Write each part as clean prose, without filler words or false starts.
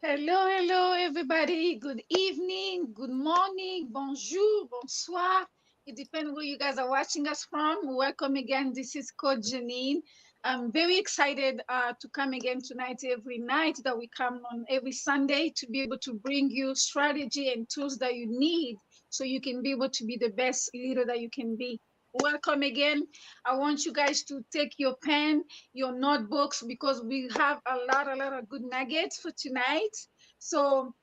Hello, hello, everybody. Good evening, good morning, bonjour, bonsoir. It depends where you guys are watching us from. Welcome again. This is Coach Janine. I'm very excited to come again tonight, every night that we come on every Sunday to be able to bring you strategy and tools that you need so you can be able to be the best leader that you can be. Welcome again. I want you guys to take your pen, your notebooks, because we have a lot of good nuggets for tonight. So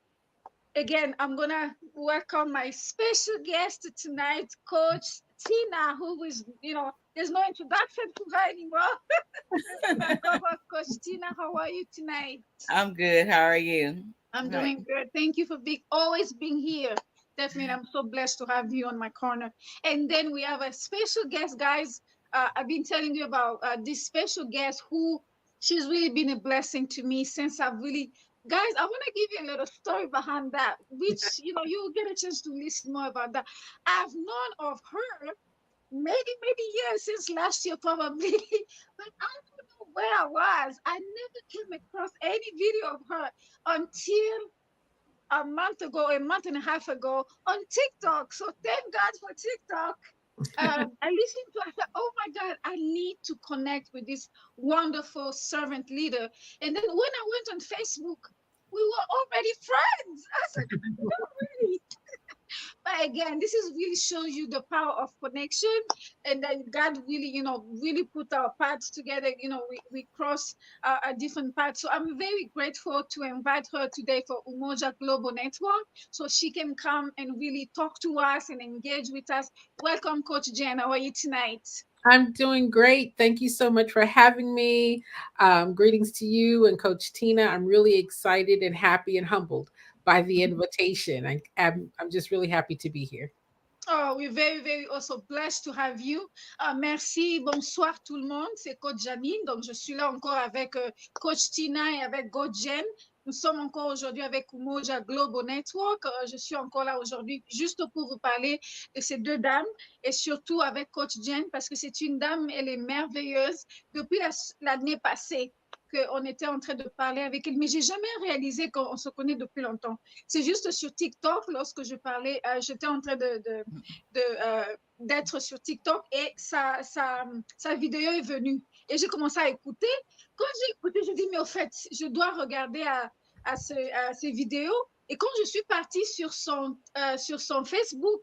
again, I'm gonna welcome my special guest tonight, Coach Tina, who is, there's no introduction to her anymore. My co-host, Coach Tina, how are you tonight? I'm good. How are you? I'm Right. doing good. Thank you for being always being here. Definitely, I'm so blessed to have you on my corner. And then we have a special guest, guys. I've been telling you about this special guest who she's really been a blessing to me since I've really, guys. I want to give you a little story behind that, which you'll get a chance to listen more about that. I've known of her maybe years since last year probably, but I don't know where I was. I never came across any video of her until a month and a half ago on TikTok. So thank God for TikTok. I listened to. I said, "Oh my God, I need to connect with this wonderful servant leader." And then when I went on Facebook, we were already friends. I said, "No, really." But again, this is really shows you the power of connection, and that God really, really put our paths together. We cross a different paths. So I'm very grateful to invite her today for Umoja Global Network, so she can come and really talk to us and engage with us. Welcome, Coach Jen. How are you tonight? I'm doing great. Thank you so much for having me. Greetings to you and Coach Tina. I'm really excited and happy and humbled by the invitation. I'm just really happy to be here. Oh, we're very, very also blessed to have you. Merci, bonsoir tout le monde. C'est Coach Janine. Donc, je suis là encore avec Coach Tina et avec Coach Jen. Nous sommes encore aujourd'hui avec Umoja Global Network. Je suis encore là aujourd'hui juste pour vous parler de ces deux dames et surtout avec Coach Jen parce que c'est une dame, elle est merveilleuse. Depuis l'année passée, qu'on était en train de parler avec elle, mais j'ai jamais réalisé qu'on se connaît depuis longtemps. C'est juste sur TikTok, lorsque je parlais, j'étais en train d'être sur TikTok et sa vidéo est venue. Et j'ai commencé à écouter. Quand j'ai écouté, j'ai dit, mais au fait, je dois regarder à ces vidéos. Et quand je suis partie sur son Facebook,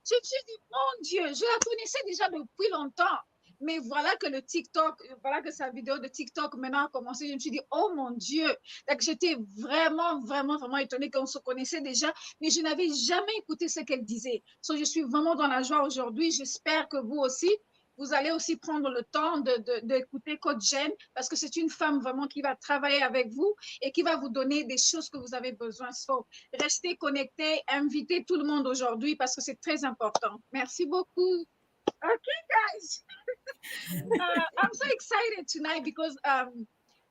je me suis dit, mon Dieu, je la connaissais déjà depuis longtemps. Mais voilà que le TikTok, voilà que sa vidéo de TikTok maintenant a commencé. Je me suis dit, oh mon Dieu. Donc, j'étais vraiment, vraiment, vraiment étonnée qu'on se connaissait déjà, mais je n'avais jamais écouté ce qu'elle disait. So, je suis vraiment dans la joie aujourd'hui. J'espère que vous aussi, vous allez aussi prendre le temps d'écouter Coach Jen, parce que c'est une femme vraiment qui va travailler avec vous et qui va vous donner des choses que vous avez besoin. So, restez connectés, invitez tout le monde aujourd'hui parce que c'est très important. Merci beaucoup. Okay, guys. I'm so excited tonight because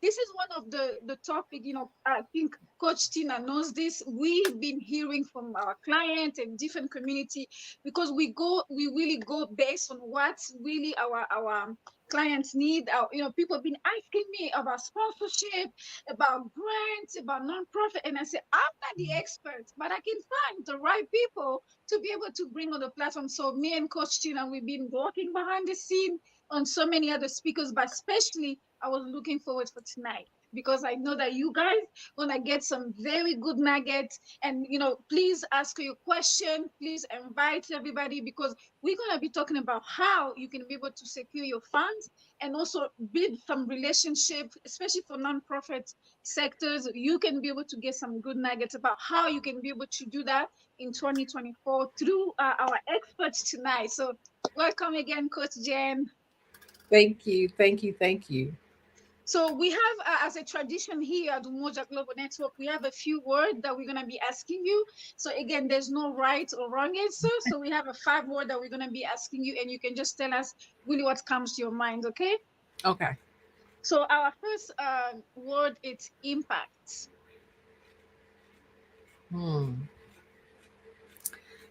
this is one of the topic. I think Coach Tina knows this. We've been hearing from our clients and different community because we really go based on what's really our clients need. People have been asking me about sponsorship, about grants, about nonprofit, and I say I'm not the expert, but I can find the right people to be able to bring on the platform. So me and Coach Tina, we've been working behind the scene on so many other speakers, but especially I was looking forward for tonight because I know that you guys gonna get some very good nuggets. And please ask your question. Please invite everybody because we're gonna be talking about how you can be able to secure your funds and also build some relationship, especially for nonprofit sectors. You can be able to get some good nuggets about how you can be able to do that in 2024 through our experts tonight. So welcome again, Coach Jen. Thank you. Thank you. Thank you. So we have, as a tradition here at Umoja Global Network, we have a few words that we're going to be asking you. So again, there's no right or wrong answer. So we have a 5 word that we're going to be asking you, and you can just tell us really what comes to your mind, okay? Okay. So our first word is impact. Hmm.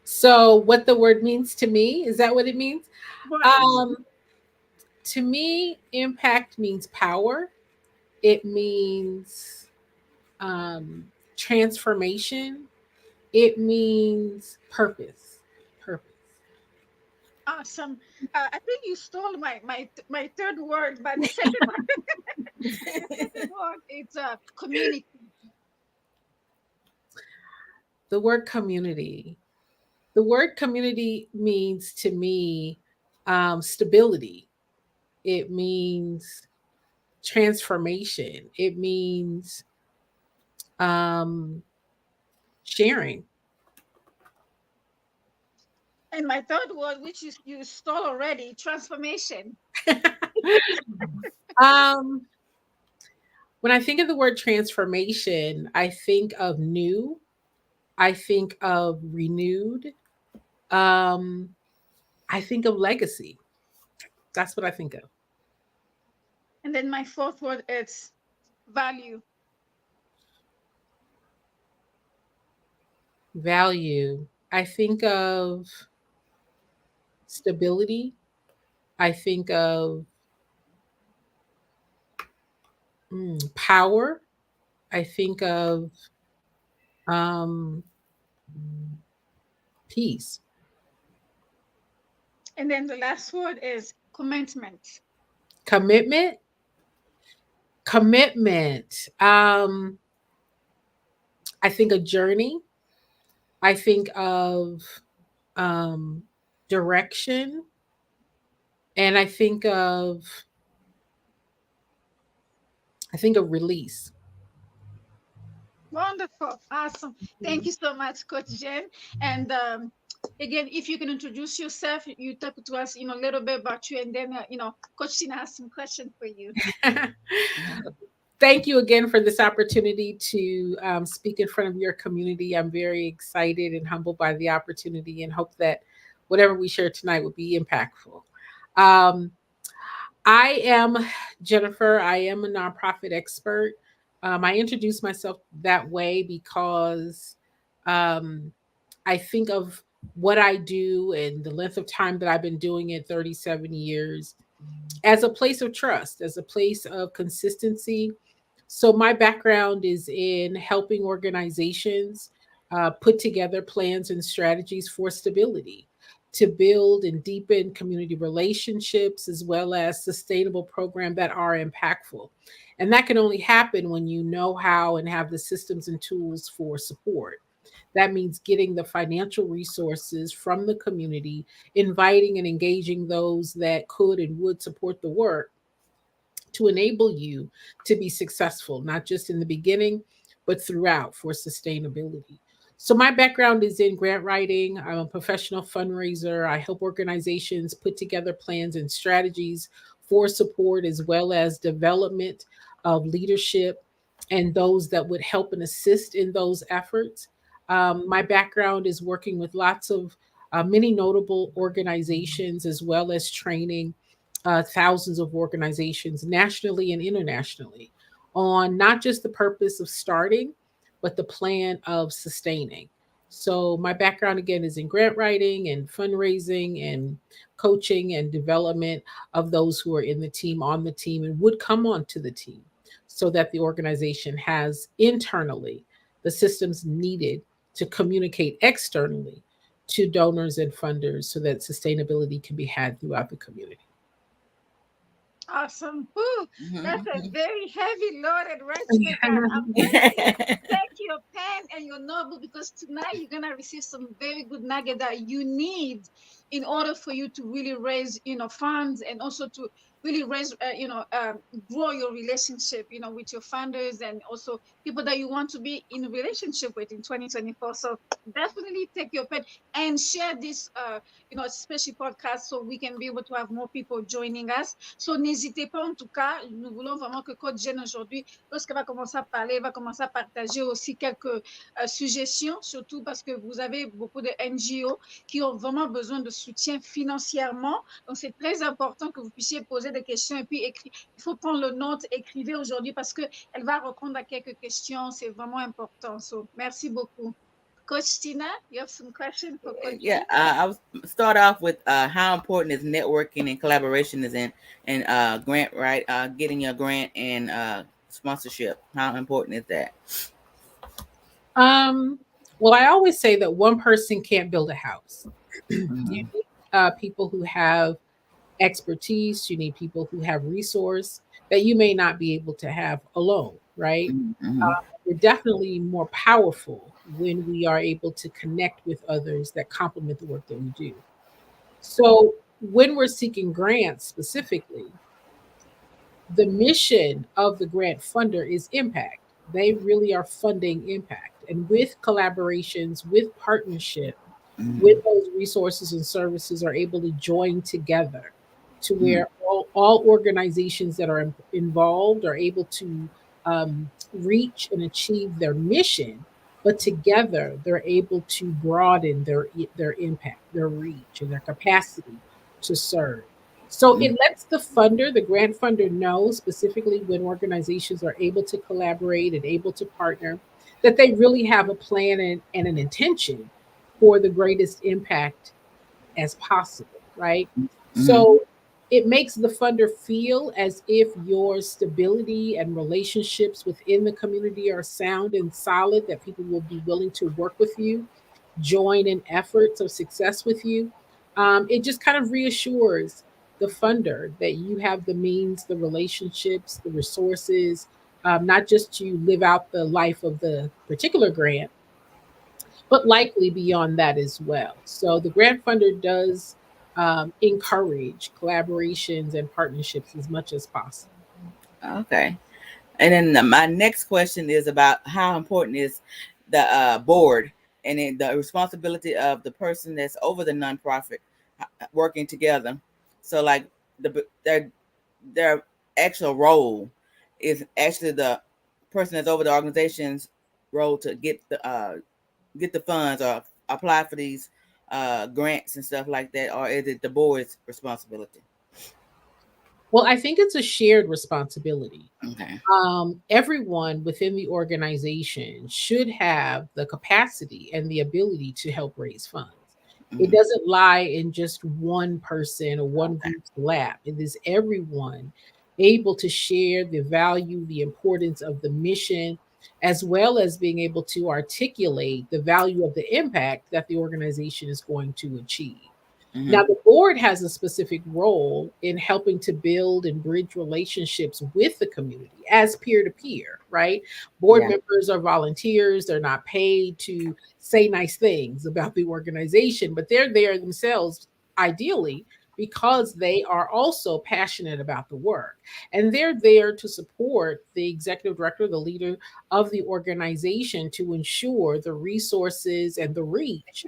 So, what the word means to me, is that what it means? Right. Um, to me, impact means power. It means um, transformation, it means purpose. Purpose. Awesome. I think you stole my third word, but the second one, the second word, it's community. The word community. The word community means to me stability. It means transformation. It means um, sharing. And my third word, which is you stole already, transformation. um, when I think of the word transformation, I think of new, I think of renewed, um, I think of legacy. That's what I think of. And then my fourth word is value. Value. I think of stability. I think of power. I think of um, peace. And then the last word is commitment. Commitment. Commitment. I think a journey. I think of um, direction, and I think of release. Wonderful. Awesome. Thank you so much, Coach Jen. And again, if you can introduce yourself, you talk to us, a little bit about you, and then, Coach Tina has some questions for you. Thank you again for this opportunity to speak in front of your community. I'm very excited and humbled by the opportunity and hope that whatever we share tonight will be impactful. Um, I am Jennifer. I am a nonprofit expert. I introduce myself that way because um, I think of what I do and the length of time that I've been doing it 37 years as a place of trust, as a place of consistency. So, my background is in helping organizations put together plans and strategies for stability to build and deepen community relationships as well as sustainable programs that are impactful. And that can only happen when you know how and have the systems and tools for support. That means getting the financial resources from the community, inviting and engaging those that could and would support the work to enable you to be successful, not just in the beginning, but throughout for sustainability. So, my background is in grant writing. I'm a professional fundraiser. I help organizations put together plans and strategies for support as well as development of leadership and those that would help and assist in those efforts. My background is working with lots of many notable organizations as well as training thousands of organizations nationally and internationally on not just the purpose of starting, but the plan of sustaining. So, my background again is in grant writing and fundraising and coaching and development of those who are in the team, on the team, and would come onto the team so that the organization has internally the systems needed to communicate externally to donors and funders so that sustainability can be had throughout the community. Awesome. Whew, that's a Mhm. very heavy loaded resume, guys. I'm telling you, take your pen and your notebook because tonight you're gonna receive some very good nugget that you need in order for you to really raise, funds and also to really raise, grow your relationship, with your funders and also people that you want to be in a relationship with in 2024. So definitely take your pen and share this, special podcast so we can be able to have more people joining us. So, n'hésitez pas, en tout cas, nous voulons vraiment que Coach Jen aujourd'hui, lorsqu'elle va commencer à parler, va commencer à partager aussi quelques suggestions, surtout parce que vous avez beaucoup de NGO qui ont vraiment besoin de soutien financièrement. Donc, c'est très important que vous puissiez poser des questions et puis écrire. Il faut prendre le note, écrivez aujourd'hui parce qu'elle va répondre à quelques questions. C'est vraiment important. So, merci beaucoup. Coach Tina, you have some questions for Coach Yeah, Jen? I'll start off with how important is networking and collaboration is in and grant right getting a grant and sponsorship. How important is that? Um, well, I always say that one person can't build a house. You Mm-hmm. need people who have expertise, you need people who have resource that you may not be able to have alone, right? Mm-hmm. We're definitely more powerful when we are able to connect with others that complement the work that we do. So, when we're seeking grants specifically, the mission of the grant funder is impact. They really are funding impact. And with collaborations, with partnership, with Mm-hmm. those resources and services are able to join together to Mm-hmm. where all organizations that are involved are able to reach and achieve their mission, but together they're able to broaden their impact, their reach, and their capacity to serve. So it lets the funder, the grant funder, know specifically when organizations are able to collaborate and able to partner that they really have a plan and an intention for the greatest impact as possible, right? Mm-hmm. So it makes the funder feel as if your stability and relationships within the community are sound and solid, that people will be willing to work with you, join in efforts of success with you. It just kind of reassures the funder that you have the means, the relationships, the resources, not just to live out the life of the particular grant, but likely beyond that as well. So the grant funder does encourage collaborations and partnerships as much as possible. Okay. And then my next question is about how important is the board and then the responsibility of the person that's over the nonprofit working together. So like their actual role is actually the person that's over the organization's role to get the funds or apply for these grants and stuff like that, or is it the board's responsibility? Well, I think it's a shared responsibility. Okay. Everyone within the organization should have the capacity and the ability to help raise funds. It Mm-hmm. doesn't lie in just one person or one group's lap. It is everyone able to share the value, the importance of the mission, as well as being able to articulate the value of the impact that the organization is going to achieve. Mm-hmm. Now, the board has a specific role in helping to build and bridge relationships with the community as peer to peer, right? Board Yeah. members are volunteers. They're not paid to say nice things about the organization, but they're there themselves, ideally, because they are also passionate about the work. And they're there to support the executive director, the leader of the organization, to ensure the resources and the reach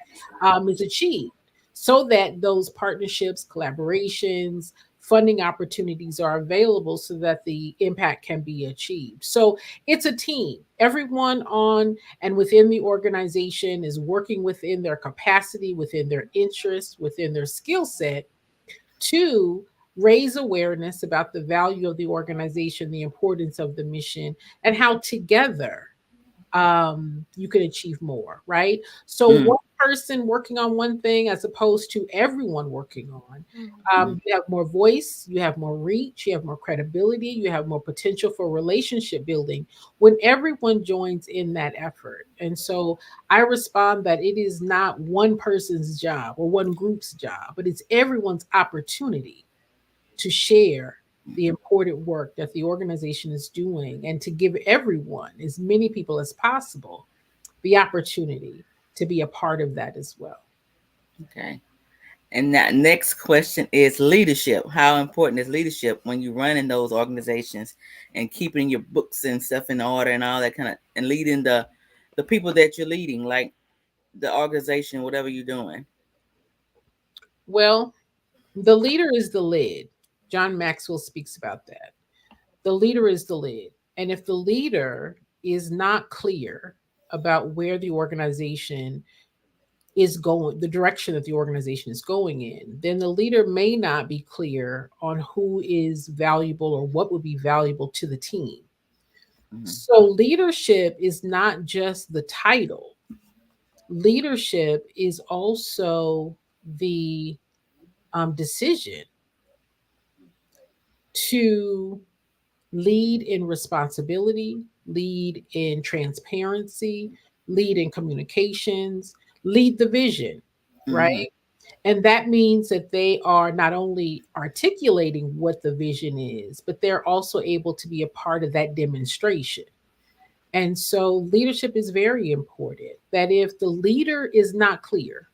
is achieved so that those partnerships, collaborations, funding opportunities are available so that the impact can be achieved. So it's a team. Everyone on and within the organization is working within their capacity, within their interests, within their skill set to raise awareness about the value of the organization, the importance of the mission, and how together you can achieve more, right? So Mm-hmm. one person working on one thing as opposed to everyone working on, Mm-hmm. you have more voice, you have more reach, you have more credibility, you have more potential for relationship building when everyone joins in that effort. And so I respond that it is not one person's job or one group's job, but it's everyone's opportunity to share the important work that the organization is doing and to give everyone, as many people as possible, the opportunity to be a part of that as well. Okay. And that next question is leadership. How important is leadership when you run in those organizations and keeping your books and stuff in order and all that kind of, and leading the people that you're leading, like the organization, whatever you're doing. Well, the leader is the lid. John Maxwell speaks about that. The leader is the lid. And if the leader is not clear about where the organization is going, the direction that the organization is going in, then the leader may not be clear on who is valuable or what would be valuable to the team. Mm-hmm. So, leadership is not just the title, leadership is also the decision to lead in responsibility, lead in transparency, lead in communications, lead the vision, Mm-hmm. right? And that means that they are not only articulating what the vision is, but they're also able to be a part of that demonstration. And so leadership is very important. That if the leader is not clear,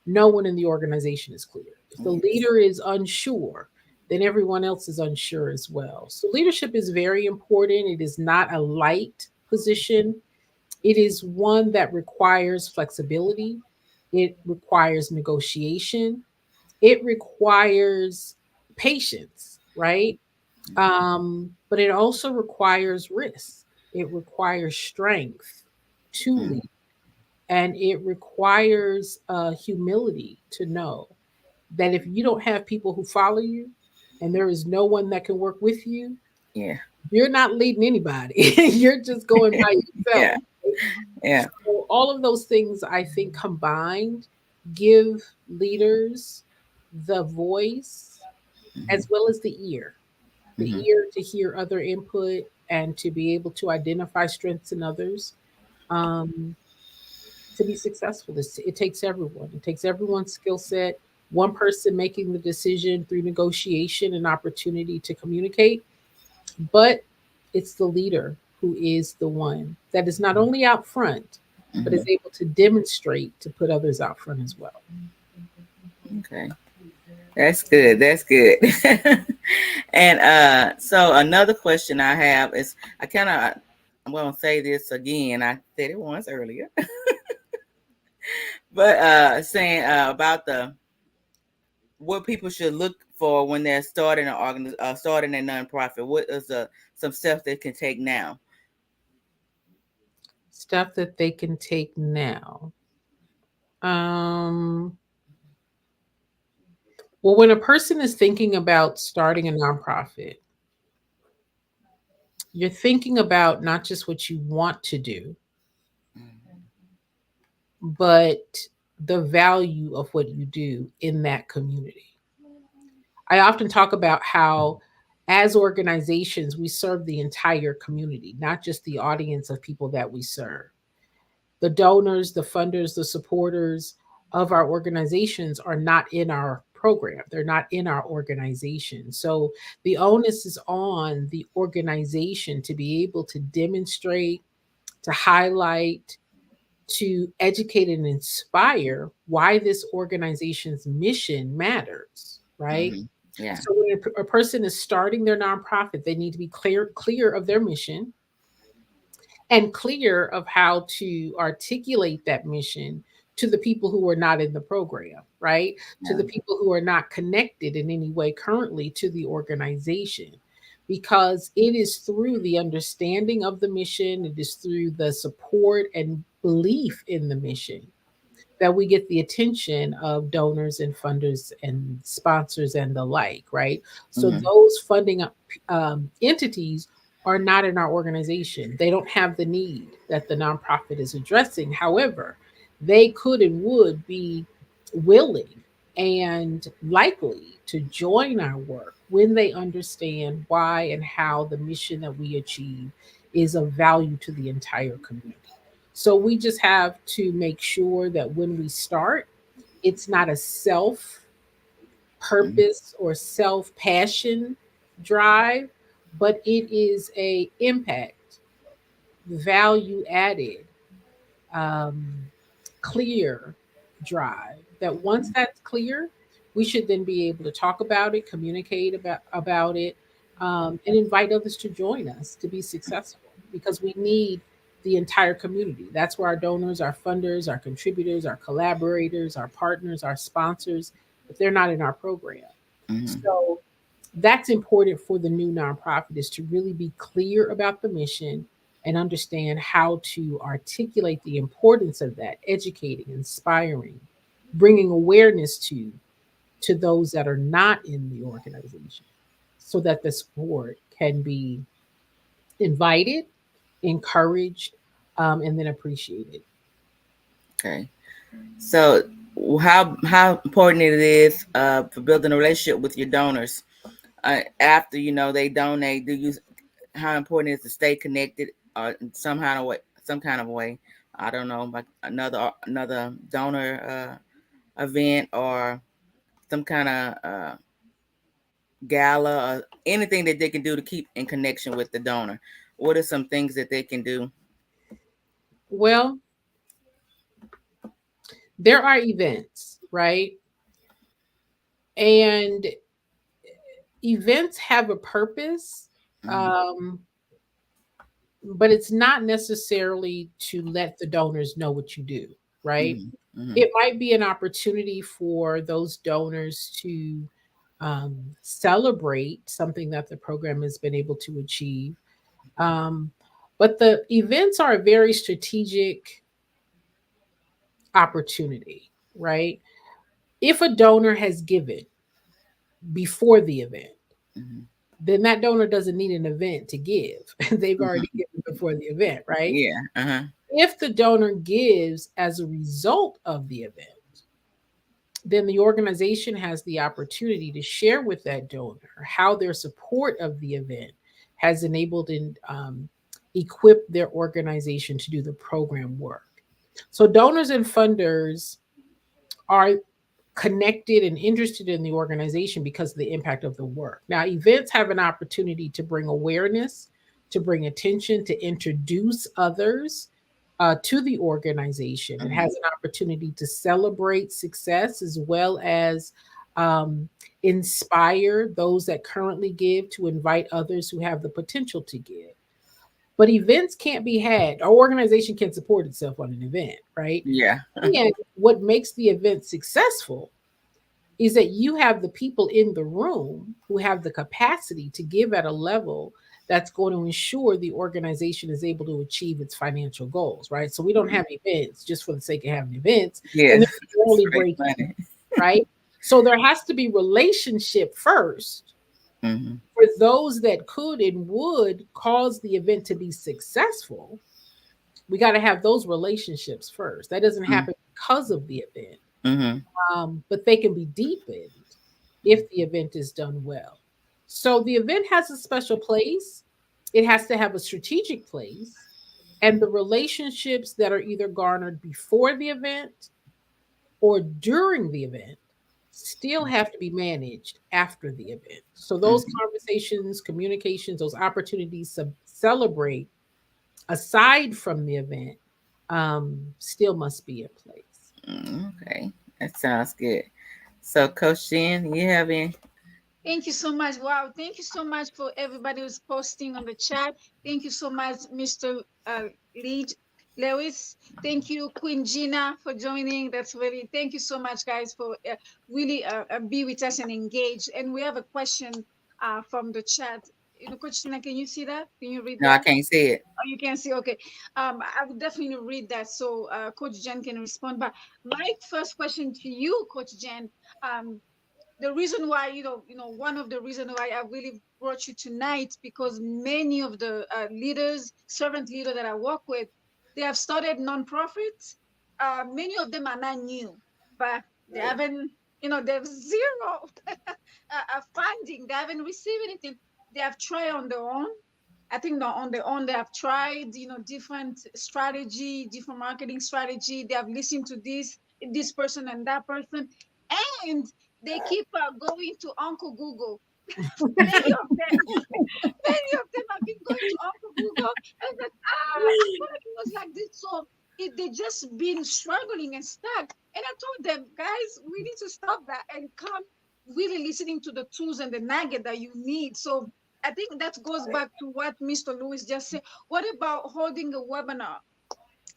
no one in the organization is clear. If the Yes. leader is unsure, then everyone else is unsure as well. So leadership is very important. It is not a light position. It is one that requires flexibility. It requires negotiation. It requires patience, right? But it also requires risk. It requires strength to Mm-hmm. lead, and it requires humility to know that if you don't have people who follow you and there is no one that can work with you, Yeah. you're not leading anybody. You're just going by Yeah. yourself. Yeah. So all of those things, I think, combined give leaders the voice Mm-hmm. as well as the Mm-hmm. ear to hear other input and to be able to identify strengths in others, um, to be successful. It takes everyone. It takes everyone's skill set. One person making the decision through negotiation and opportunity to communicate, but it's the leader who is the one that is not only out front, but Mm-hmm. is able to demonstrate to put others out front as well. Okay. That's good. That's good. And so another question I have is, I'm gonna say this again. I said it once earlier, but saying about the what people should look for when they're starting a nonprofit. What is some steps they can take now? Stuff that they can take now. Um, well, when a person is thinking about starting a nonprofit, you're thinking about not just what you want to do, but the value of what you do in that community. I often talk about how, as organizations, we serve the entire community, not just the audience of people that we serve. The donors, the funders, the supporters of our organizations are not in our program, they're not in our organization. So the onus is on the organization to be able to demonstrate, to highlight, to educate and inspire why this organization's mission matters, right? Mm-hmm. Yeah. So when a person is starting their nonprofit, they need to be clear of their mission and clear of how to articulate that mission to the people who are not in the program, right? To Yeah. the people who are not connected in any way currently to the organization. Because it is through the understanding of the mission, it is through the support and belief in the mission that we get the attention of donors and funders and sponsors and the like, right? So Mm-hmm. those funding entities are not in our organization. They don't have the need that the nonprofit is addressing. However, they could and would be willing and likely to join our work when they understand why and how the mission that we achieve is of value to the entire community. So we just have to make sure that when we start, it's not a self Mm-hmm. purpose or self passion drive, but it is a impact, value added, um, clear drive. That once that's clear, we should then be able to talk about it, communicate about it, and invite others to join us to be successful because we need the entire community. That's where our donors, our funders, our contributors, our collaborators, our partners, our sponsors, if they're not in our program. Mm-hmm. So that's important for the new nonprofit is to really be clear about the mission and understand how to articulate the importance of that, educating, inspiring, bringing awareness to those that are not in the organization so that the support can be invited, encouraged, and then appreciated. Okay. So how important it is for building a relationship with your donors after they donate. Do you How important it is to stay connected in some kind of way? I don't know, like another donor event, or some kind of gala, or anything that they can do to keep in connection with the donor? What are some things that they can do? Well, there are events, right? And events have a purpose, Mm-hmm. um, but it's not necessarily to let the donors know what you do, right? Mm-hmm. Mm-hmm. It might be an opportunity for those donors to celebrate something that the program has been able to achieve. Um, but the events are a very strategic opportunity, right? If a donor has given before the event, Mm-hmm. then that donor doesn't need an event to give. They've already Mm-hmm. given before the event, right? Yeah. Uh-huh. If the donor gives as a result of the event, then the organization has the opportunity to share with that donor how their support of the event has enabled and equipped their organization to do the program work. So donors and funders are connected and interested in the organization because of the impact of the work. Now, events have an opportunity to bring awareness, to bring attention, to introduce others to the organization. It Mm-hmm. has an opportunity to celebrate success as well as um, inspire those that currently give to invite others who have the potential to give. But events can't be had. Our organization can support itself on an event, right? Yeah. And what makes the event successful is that you have the people in the room who have the capacity to give at a level that's going to ensure the organization is able to achieve its financial goals, right? So we don't have events just for the sake of having events, and Yes. then we It's only great break even, money. right? So there has to be relationship first Mm-hmm. for those that could and would cause the event to be successful. We got to have those relationships first. That doesn't happen because of the event, Mm-hmm. but they can be deepened if the event is done well. So the event has a special place, it has to have a strategic place, and the relationships that are either garnered before the event or during the event still have to be managed after the event. So those Mm-hmm. conversations, communications, those opportunities to celebrate aside from the event still must be in place. Okay, that sounds good. So, Coach Jen, you have any? Thank you so much. Wow. Thank you so much for everybody who's posting on the chat. Thank you so much, Mr. Lead Lewis. Thank you, Queen Gina, for joining. That's really, thank you so much, guys, for really be with us and engage. And we have a question from the chat. Coach Tina, can you see that? Can you read No, I that? can't say it. Oh, you can see. Okay. I would definitely read that so Coach Jen can respond. But my first question to you, Coach Jen, um, the reason why one of the reason why I really brought you tonight, because many of the leaders, servant leader that I work with, they have started nonprofits. Many of them are not new, but they haven't, they've zero funding. They haven't received anything. They have tried on their own. I think that on their own they have tried, different strategy, different marketing strategy. They have listened to this person and that person, and they keep going to Uncle Google. Many of them, many of them have been going to Uncle Google and said, I thought it was like this. So they just been struggling and stuck. And I told them, guys, we need to stop that and come really listening to the tools and the nugget that you need. So I think that goes back to what Mr. Lewis just said. What about holding a webinar?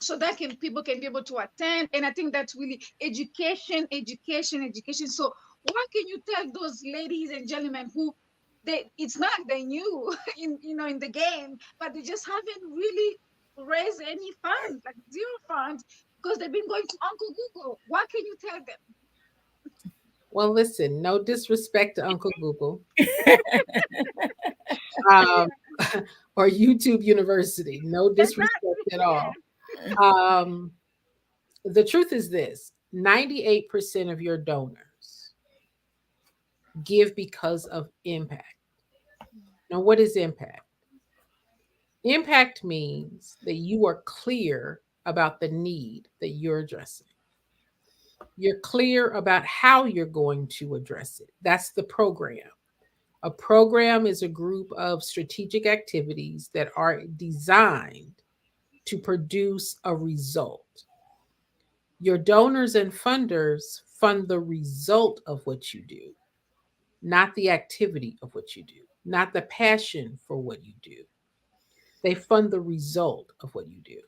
So that people can be able to attend, and I think that's really education, education, education. So what can you tell those ladies and gentlemen who it's not they new in the game, but they just haven't really raised any funds, like zero funds, because they've been going to Uncle Google? What can you tell them? Well, listen, no disrespect to Uncle Google, um, or YouTube University. No disrespect Exactly. at all. Yeah. Um, the truth is this: 98% of your donors give because of impact. Now, what is impact? Impact means that you are clear about the need that you're addressing. You're clear about how you're going to address it. That's the program. A program is a group of strategic activities that are designed to produce a result. Your donors and funders fund the result of what you do, not the activity of what you do, not the passion for what you do. They fund the result of what you do.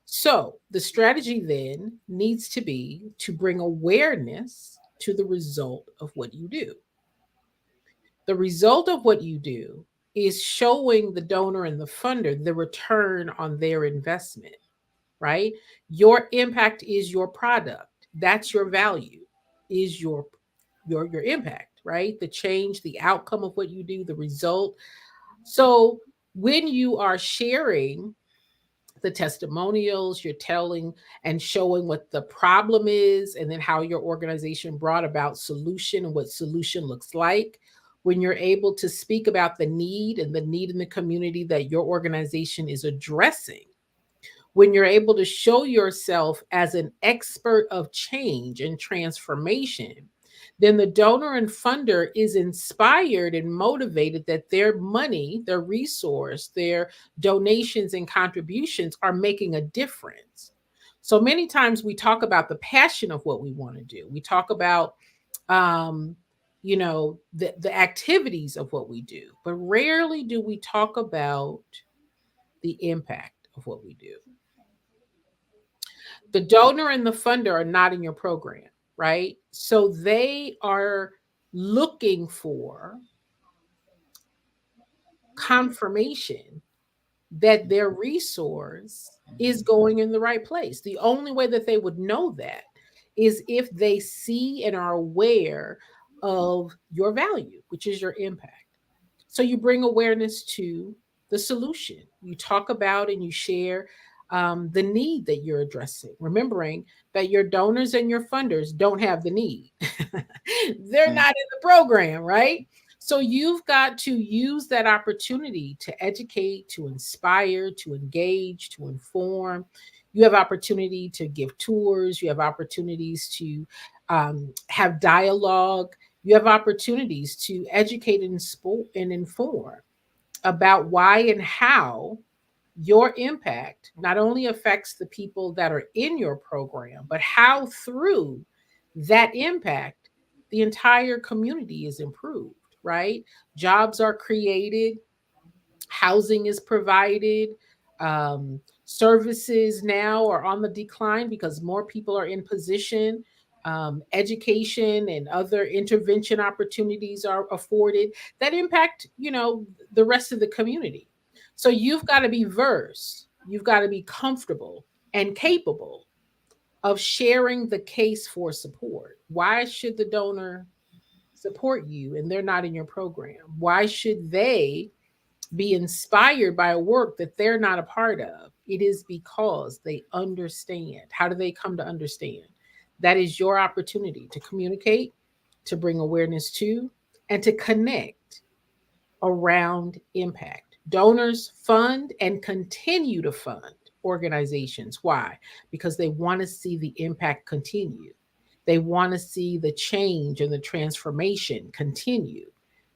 So the strategy then needs to be to bring awareness to the result of what you do. The result of what you do is showing the donor and the funder the return on their investment, right? Your impact is your product. That's your value, is your impact, right? The change, the outcome of what you do, the result. So when you are sharing the testimonials, you're telling and showing what the problem is, and then how your organization brought about solution and what solution looks like. When you're able to speak about the need and the need in the community that your organization is addressing, when you're able to show yourself as an expert of change and transformation, then the donor and funder is inspired and motivated that their money, their resource, their donations and contributions are making a difference. So many times we talk about the passion of what we want to do. We talk about um, the activities of what we do, but rarely do we talk about the impact of what we do. The donor and the funder are not in your program, right? So they are looking for confirmation that their resource is going in the right place. The only way that they would know that is if they see and are aware of your value, which is your impact. So you bring awareness to the solution. You talk about and you share the need that you're addressing, remembering that your donors and your funders don't have the need. They're not in the program, right? So you've got to use that opportunity to educate, to inspire, to engage, to inform. You have opportunity to give tours. You have opportunities to have dialogue. You have opportunities to educate and inform about why and how your impact not only affects the people that are in your program, but how through that impact, the entire community is improved, right? Jobs are created, housing is provided, services now are on the decline because more people are in position. Education and other intervention opportunities are afforded that impact, the rest of the community. So you've got to be versed, you've got to be comfortable and capable of sharing the case for support. Why should the donor support you and they're not in your program? Why should they be inspired by a work that they're not a part of? It is because they understand. How do they come to understand? That is your opportunity to communicate, to bring awareness to, and to connect around impact. Donors fund and continue to fund organizations. Why? Because they want to see the impact continue. They want to see the change and the transformation continue.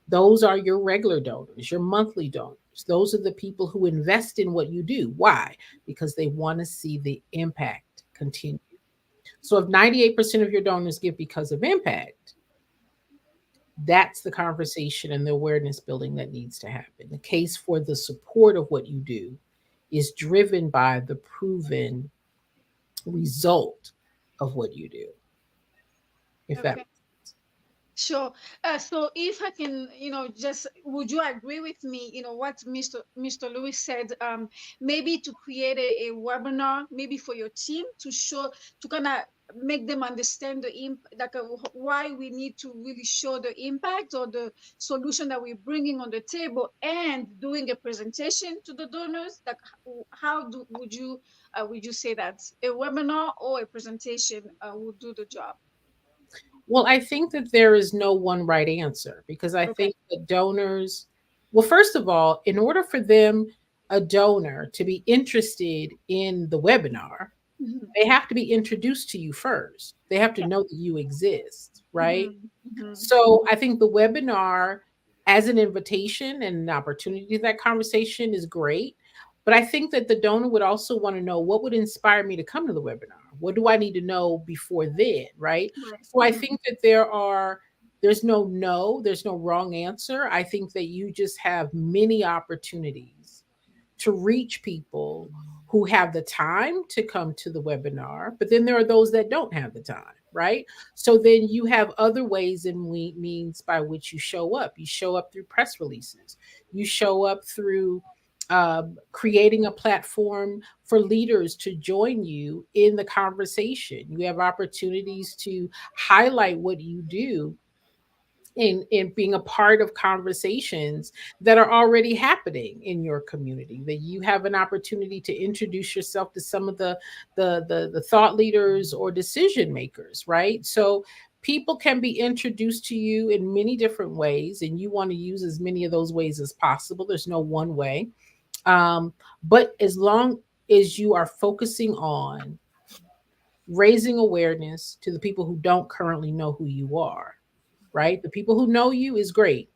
Those are your regular donors, your monthly donors. Those are the people who invest in what you do. Why? Because they want to see the impact continue. So if 98% of your donors give because of impact, that's the conversation and the awareness building that needs to happen. The case for the support of what you do is driven by the proven result of what you do. If that Okay. Sure. So if I can, just would you agree with me, what Mr. Lewis said, maybe to create a webinar, maybe for your team to show, to kind of make them understand the like why we need to really show the impact or the solution that we're bringing on the table, and doing a presentation to the donors. Like how would you say that a webinar or a presentation would do the job? Well, I think that there is no one right answer because I Okay. think that donors, well, first of all, in order for them a donor to be interested in the webinar, Mhm. they have to be introduced to you first. They have to Yeah. know that you exist, right? Mhm. Mhm. So I think the webinar as an invitation and an opportunity to that conversation is great. But I think that the donor would also want to know what would inspire me to come to the webinar. What do I need to know before then, right? Right. So I Mhm. think that there's no wrong answer. I think that you just have many opportunities to reach people who have the time to come to the webinar, but then there are those that don't have the time, right? So then you have other ways and means by which you show up. You show up through press releases, you show up through creating a platform for leaders to join you in the conversation. You have opportunities to highlight what you do in being a part of conversations that are already happening in your community, that you have an opportunity to introduce yourself to some of the thought leaders or decision makers, right? So people can be introduced to you in many different ways, and you want to use as many of those ways as possible. There's no one way. But as long as you are focusing on raising awareness to the people who don't currently know who you are, right? The people who know you is great.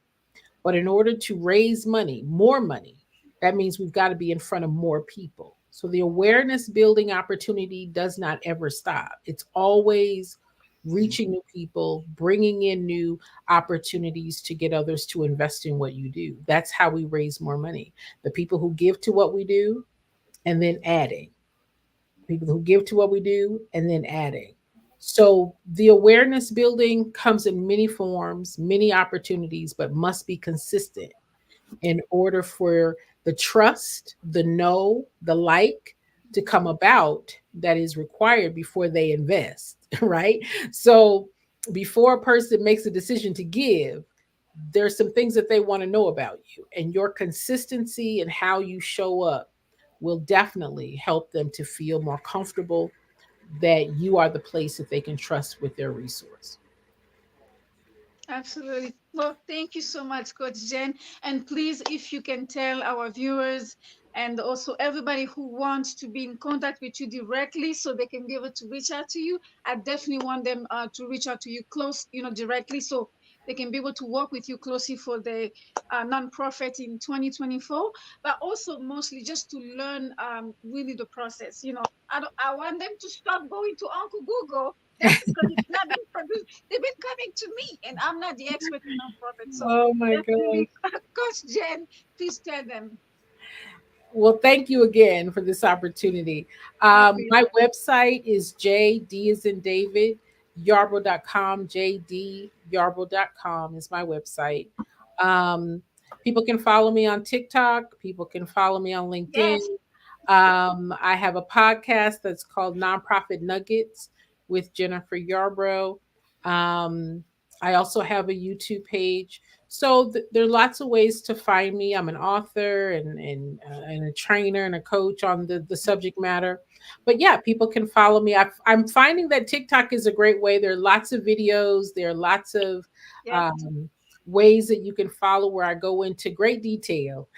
But in order to raise money, more money, that means we've got to be in front of more people. So the awareness building opportunity does not ever stop. It's always reaching new people, bringing in new opportunities to get others to invest in what you do. That's how we raise more money. The people who give to what we do and then adding, people who give to what we do and then adding. So the awareness building comes in many forms, many opportunities, but must be consistent in order for the trust, the know, the like to come about that is required before they invest, right? So before a person makes a decision to give, there's some things that they want to know about you, and your consistency and how you show up will definitely help them to feel more comfortable that you are the place that they can trust with their resource. Absolutely. Well, thank you so much, Coach Jen. And please, if you can tell our viewers and also everybody who wants to be in contact with you directly so they can be able to reach out to you, I definitely want them to reach out to you close, directly so they can be able to work with you closely for the nonprofit in 2024, but also mostly just to learn really the process. I want them to stop going to Uncle Google. That's because it's not been produced. They've been coming to me, and I'm not the expert in nonprofit. So Oh my gosh. definitely, Coach Jen, please tell them. Well, thank you again for this opportunity. Happy. My website is JD is in David, Yarbrough.com. JD Yarbrough.com is my website. Um, People can follow me on TikTok. People can follow me on LinkedIn. Yes. I have a podcast that's called Nonprofit Nuggets with Jennifer Yarbrough. Um, I also have a YouTube page. So there are lots of ways to find me. I'm an author and a trainer and a coach on the subject matter. But yeah, people can follow me. I'm finding that TikTok is a great way. There are lots of videos. There are lots of Yes. um, ways that you can follow where I go into great detail,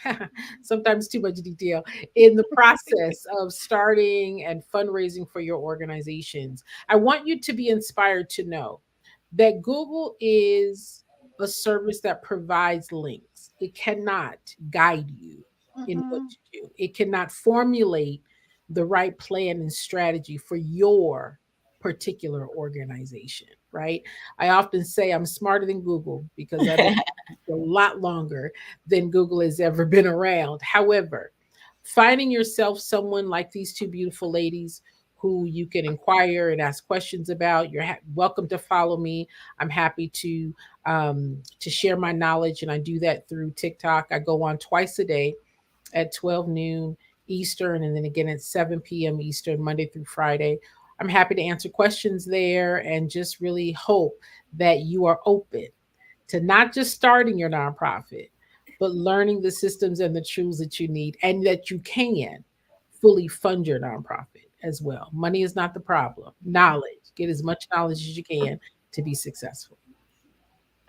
sometimes too much detail, in the process of starting and fundraising for your organizations. I want you to be inspired to know that Google is a service that provides links. It cannot guide you in what Mm-hmm. to do, it cannot formulate the right plan and strategy for your particular organization, right? I often say I'm smarter than Google because I've been a lot longer than Google has ever been around. However, finding yourself someone like these two beautiful ladies who you can inquire and ask questions about, you're welcome to follow me. I'm happy to share my knowledge, and I do that through TikTok. I go on twice a day at 12 noon Eastern, and then again at 7 p.m. Eastern, Monday through Friday. I'm happy to answer questions there and just really hope that you are open to not just starting your nonprofit, but learning the systems and the tools that you need and that you can fully fund your nonprofit as well. Money is not the problem. Knowledge. Get as much knowledge as you can to be successful.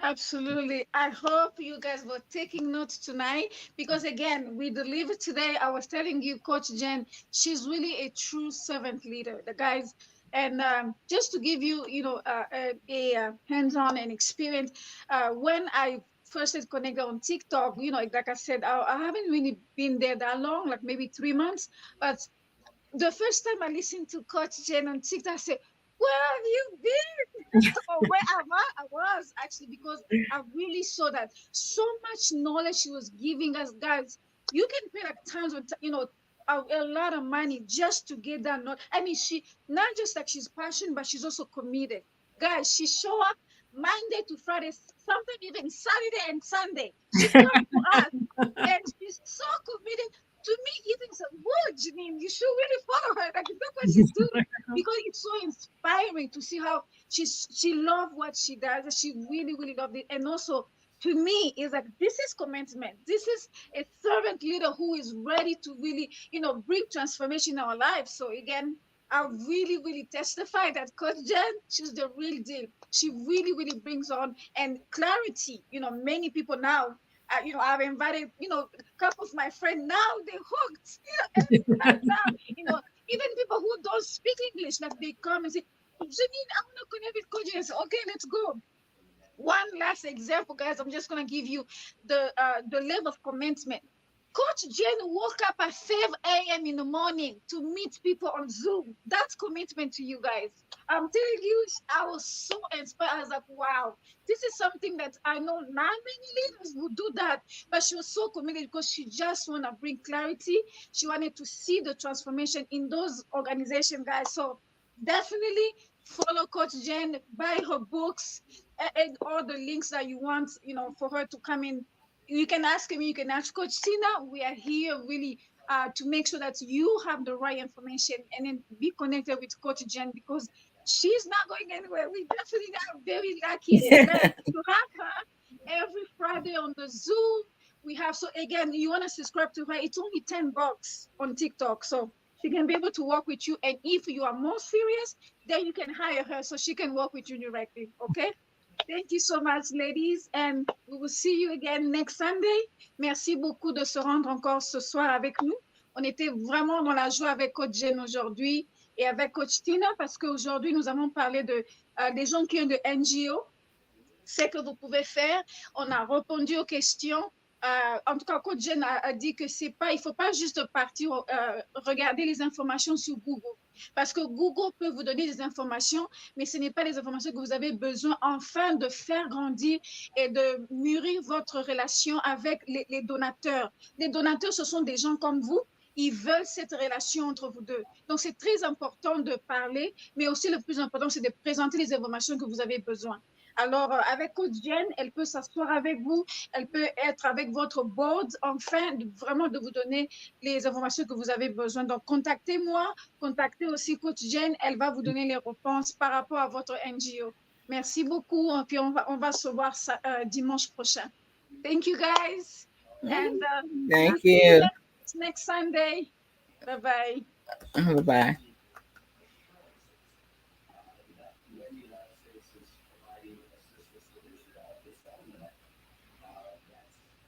Absolutely. I hope you guys were taking notes tonight because, again, we delivered today. I was telling you, Coach Jen, she's really a true servant leader, the guys. And just to give you, a hands-on and experience, when I first had connected on TikTok, like I said, I haven't really been there that long, like maybe 3 months. But the first time I listened to Coach Jen on TikTok, I said, "Where have you been?" Or where am I? I was actually because I really saw that so much knowledge she was giving us, guys. You can pay like tons of, a lot of money just to get that knowledge. I mean, she not just like she's passionate, but she's also committed. Guys, she show up Monday to Friday, sometimes even Saturday and Sunday. She comes to us and she's so committed to me eating some wood, Janine. You should really follow her. Like, look what she's doing because it's so inspiring to see how she loved what she does. She really, really loved it. And also, to me, is like this is commitment. This is a servant leader who is ready to really, bring transformation in our lives. So again, I really, really testify that Coach Jen, she's the real deal. She really, really brings on and clarity. Many people now I've invited, a couple of my friends now they hooked, everybody now, even people who don't speak English, like they come and say, Janine, I want to connect with Coach. I say, okay, let's go. One last example, guys. I'm just gonna give you the level of commitment. Coach Jen woke up at 5 a.m. in the morning to meet people on Zoom. That's commitment to you guys. I'm telling you, I was so inspired. I was like, wow, this is something that I know not many leaders would do that. But she was so committed because she just want to bring clarity. She wanted to see the transformation in those organizations, guys. So definitely follow Coach Jen, buy her books, and all the links that you want, for her to come in. You can ask me, you can ask Coach Tina. We are here really to make sure that you have the right information and then be connected with Coach Jen because she's not going anywhere. We definitely are very lucky and blessed to have her every Friday on the Zoom. We have, so again, you want to subscribe to her, it's only $10 on TikTok. So she can be able to work with you. And if you are more serious, then you can hire her so she can work with you directly. Okay. Thank you so much, ladies, and we will see you again next Sunday. Merci beaucoup de se rendre encore ce soir avec nous. On était vraiment dans la joie avec Coach Jen aujourd'hui et avec Coach Tina parce qu'aujourd'hui, nous avons parlé des gens qui ont de NGO, ce que vous pouvez faire. On a répondu aux questions. En tout cas, Coach Jen a dit que c'est pas, il faut pas juste partir regarder les informations sur Google. Parce que Google peut vous donner des informations, mais ce n'est pas les informations que vous avez besoin afin de faire grandir et de mûrir votre relation avec les donateurs. Les donateurs, ce sont des gens comme vous. Ils veulent cette relation entre vous deux. Donc, c'est très important de parler, mais aussi le plus important, c'est de présenter les informations que vous avez besoin. Alors, avec Coach Jen, elle peut s'asseoir avec vous, elle peut être avec votre board, enfin, vraiment de vous donner les informations que vous avez besoin. Donc, contactez-moi, contactez aussi Coach Jen, elle va vous donner les réponses par rapport à votre NGO. Merci beaucoup, puis on va se voir dimanche prochain. Thank you, guys. And thank you. Next Sunday. Bye-bye. Bye-bye.